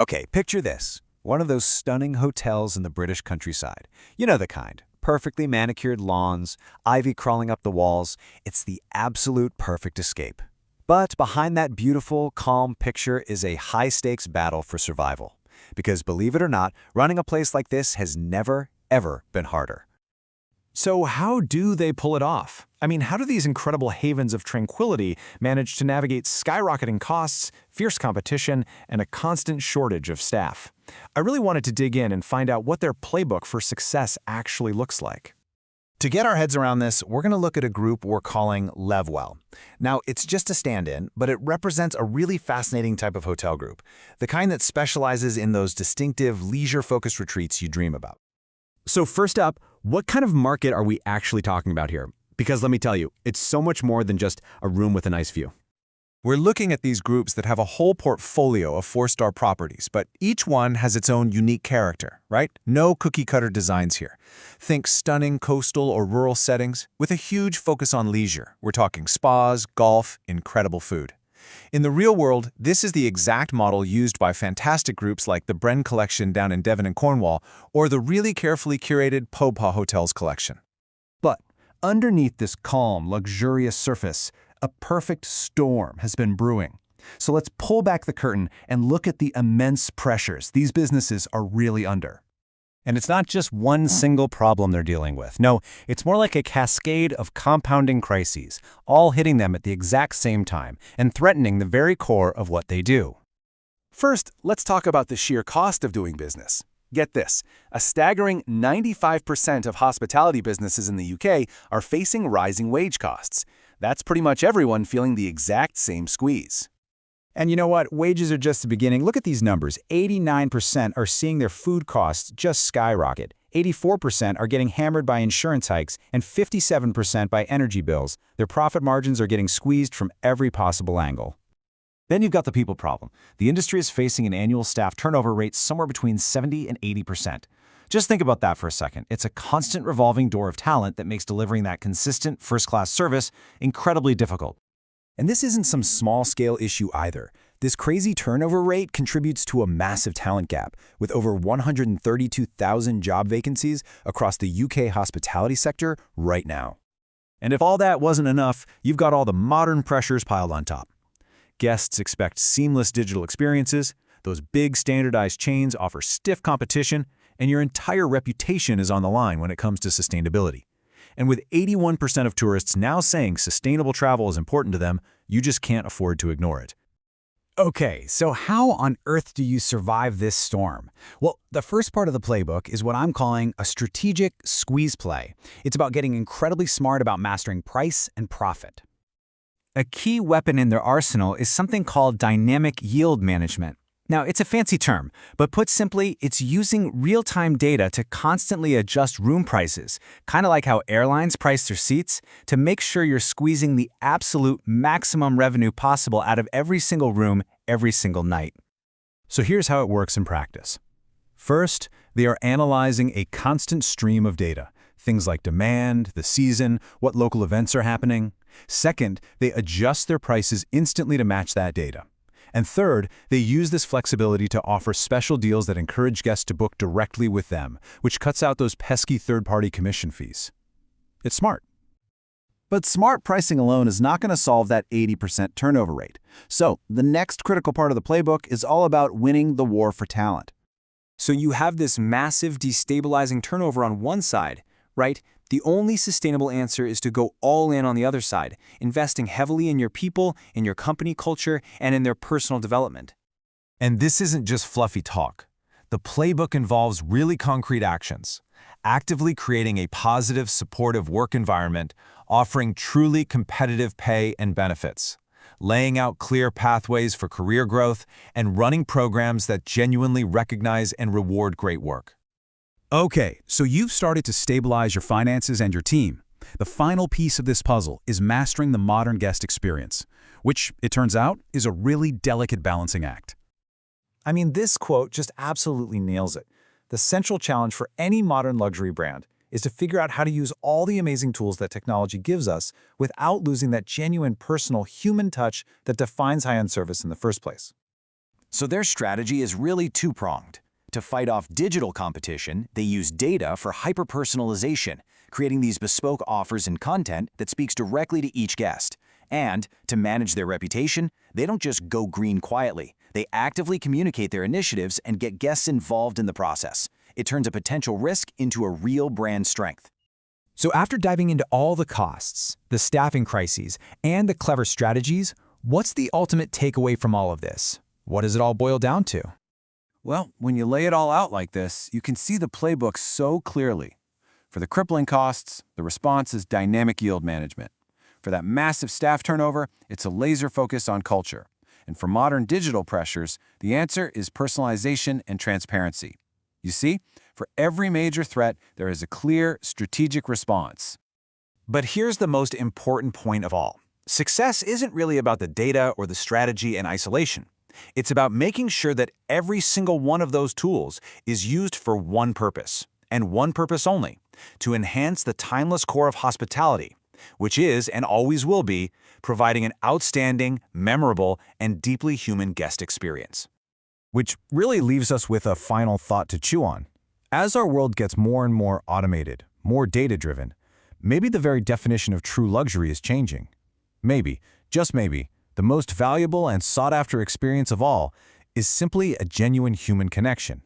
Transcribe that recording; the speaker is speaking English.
Okay, picture this. One of those stunning hotels in the British countryside. You know the kind. Perfectly manicured lawns, ivy crawling up the walls. It's the absolute perfect escape. But behind that beautiful, calm picture is a high-stakes battle for survival. Because believe it or not, running a place like this has never, ever been harder. So how do they pull it off? I mean, how do these incredible havens of tranquility manage to navigate skyrocketing costs, fierce competition, and a constant shortage of staff? I really wanted to dig in and find out what their playbook for success actually looks like. To get our heads around this, we're going to look at a group we're calling Levwell. Now, it's just a stand-in, but it represents a really fascinating type of hotel group, the kind that specializes in those distinctive, leisure-focused retreats you dream about. So first up, what kind of market are we actually talking about here? Because let me tell you, it's so much more than just a room with a nice view. We're looking at these groups that have a whole portfolio of four-star properties, but each one has its own unique character, right? No cookie-cutter designs here. Think stunning coastal or rural settings with a huge focus on leisure. We're talking spas, golf, incredible food. In the real world, this is the exact model used by fantastic groups like the Brend collection down in Devon and Cornwall, or the really carefully curated Popa Hotels collection. But underneath this calm, luxurious surface, a perfect storm has been brewing. So let's pull back the curtain and look at the immense pressures these businesses are really under. And it's not just one single problem they're dealing with. No, it's more like a cascade of compounding crises, all hitting them at the exact same time and threatening the very core of what they do. First, let's talk about the sheer cost of doing business. Get this, a staggering 95% of hospitality businesses in the UK are facing rising wage costs. That's pretty much everyone feeling the exact same squeeze. And you know what? Wages are just the beginning. Look at these numbers. 89% are seeing their food costs just skyrocket. 84% are getting hammered by insurance hikes, and 57% by energy bills. Their profit margins are getting squeezed from every possible angle. Then you've got the people problem. The industry is facing an annual staff turnover rate somewhere between 70 and 80%. Just think about that for a second. It's a constant revolving door of talent that makes delivering that consistent first-class service incredibly difficult. And this isn't some small-scale issue either. This crazy turnover rate contributes to a massive talent gap, with over 132,000 job vacancies across the UK hospitality sector right now. And if all that wasn't enough, you've got all the modern pressures piled on top. Guests expect seamless digital experiences, those big standardized chains offer stiff competition, and your entire reputation is on the line when it comes to sustainability. And with 81% of tourists now saying sustainable travel is important to them, you just can't afford to ignore it. Okay, so how on earth do you survive this storm? Well, the first part of the playbook is what I'm calling a strategic squeeze play. It's about getting incredibly smart about mastering price and profit. A key weapon in their arsenal is something called dynamic yield management. Now, it's a fancy term, but put simply, it's using real-time data to constantly adjust room prices, kind of like how airlines price their seats, to make sure you're squeezing the absolute maximum revenue possible out of every single room, every single night. So here's how it works in practice. First, they are analyzing a constant stream of data, things like demand, the season, what local events are happening. Second, they adjust their prices instantly to match that data. And third, they use this flexibility to offer special deals that encourage guests to book directly with them, which cuts out those pesky third-party commission fees. It's smart. But smart pricing alone is not going to solve that 80% turnover rate. So the next critical part of the playbook is all about winning the war for talent. So you have this massive destabilizing turnover on one side, right? The only sustainable answer is to go all in on the other side, investing heavily in your people, in your company culture, and in their personal development. And this isn't just fluffy talk. The playbook involves really concrete actions, actively creating a positive, supportive work environment, offering truly competitive pay and benefits, laying out clear pathways for career growth, and running programs that genuinely recognize and reward great work. Okay, so you've started to stabilize your finances and your team. The final piece of this puzzle is mastering the modern guest experience, which, it turns out, is a really delicate balancing act. I mean, this quote just absolutely nails it. The central challenge for any modern luxury brand is to figure out how to use all the amazing tools that technology gives us without losing that genuine personal human touch that defines high-end service in the first place. So their strategy is really two-pronged. To fight off digital competition, they use data for hyper-personalization, creating these bespoke offers and content that speaks directly to each guest. And to manage their reputation, they don't just go green quietly. They actively communicate their initiatives and get guests involved in the process. It turns a potential risk into a real brand strength. So after diving into all the costs, the staffing crises, and the clever strategies, what's the ultimate takeaway from all of this? What does it all boil down to? Well, when you lay it all out like this, you can see the playbook so clearly. For the crippling costs, the response is dynamic yield management. For that massive staff turnover, it's a laser focus on culture. And for modern digital pressures, the answer is personalization and transparency. You see, for every major threat, there is a clear, strategic response. But here's the most important point of all. Success isn't really about the data or the strategy in isolation. It's about making sure that every single one of those tools is used for one purpose, and one purpose only, to enhance the timeless core of hospitality, which is, and always will be, providing an outstanding, memorable, and deeply human guest experience. Which really leaves us with a final thought to chew on. As our world gets more and more automated, more data-driven, maybe the very definition of true luxury is changing. Maybe, just maybe, the most valuable and sought-after experience of all is simply a genuine human connection.